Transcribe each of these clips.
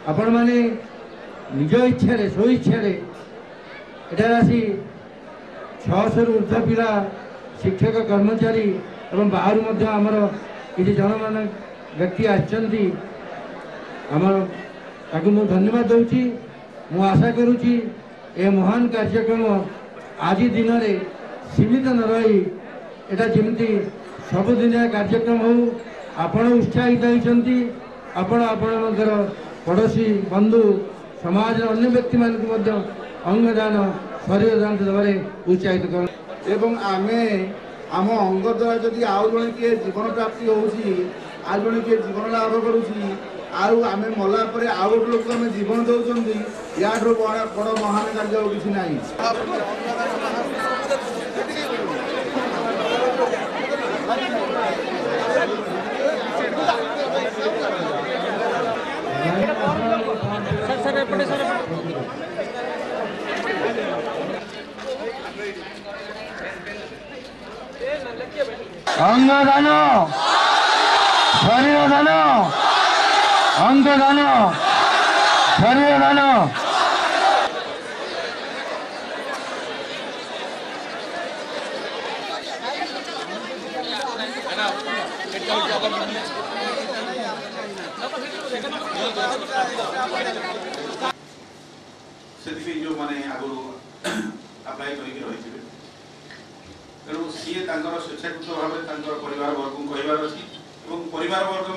आपण मैंने निज इच्छा स्व इच्छा एठार आसी 600 रु ऊर्ध्व पिला शिक्षक कर्मचारी एवं बाहर आमर किसी जनमान व्यक्ति आसचंती ताकू मु धन्यवाद दूची। मु आशा करुच्ची ए महान कार्यक्रम आज दिन में सीमित न रही एटा जमी सबुदिनिया कार्यक्रम हो आपण उत्साहित होती आपण आपणकर पड़ोशी बंधु समाज अन्य व्यक्ति मान अंगदान शरीर दान देवे उत्साहित कर एवं आमे आम अंग द्वारा जदि आउ जड़े किए जीवन प्राप्ति होउची आ जड़े किए जीवन लाभ करुची आउ आमे मला परे आउ गोटे लोक आमे जीवन दउचंदी याठो बड़ महान कार्य किसी नहीं। अंगदान शरीर दान अंगदान शरीर दान से जो माने आगु अप्लाई करके रही तेणु सी स्वेच्छाकृत भाव परिवार वर्ग कहबार अच्छी परिवार वर्ग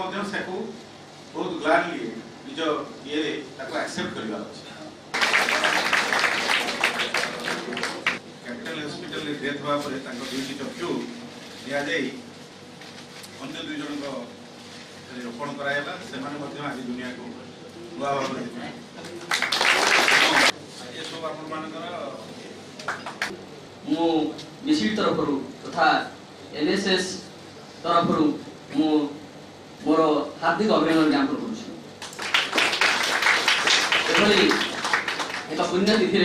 बहुत ग्लाडली निज ये एक्सेप्ट कर कैपिटल हॉस्पिटल डेथ होगा दुईटी चक्षु दि जाए अन्य दुई जन रोपण कराला से आज दुनिया को नुआ भाव ये सब आप मिसिल तरफ तथा एनएसएस तरफ मोर हार्दिक अभिनंदन ज्ञापन करुँच। एक पुण्यतिथि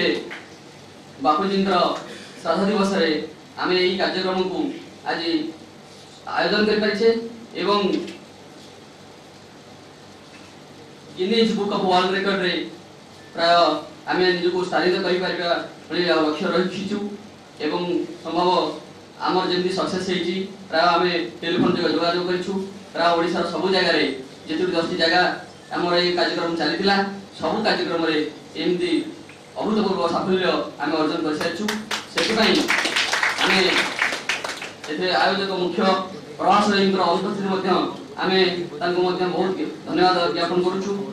बापूजी श्राद्ध दिवस आम यही कार्यक्रम को आज आयोजन कर Guinness book of world record रे प्राय आम निजक स्थानित कर लक्ष्य रखीचु एवं संभव आमर जमी सक्सेस होती प्राय आम टेलीफोन जोगाजोग करूँ प्राय ओडिशा सबु जगार जी 10टी जगह आमर ये कार्यक्रम चली सबु कार्यक्रम एमती अभूतपूर्व साफल्य आम अर्जन कर सारी से आयोजक मुख्य प्रभास अनुपस्थित आम बहुत धन्यवाद ज्ञापन करुँ।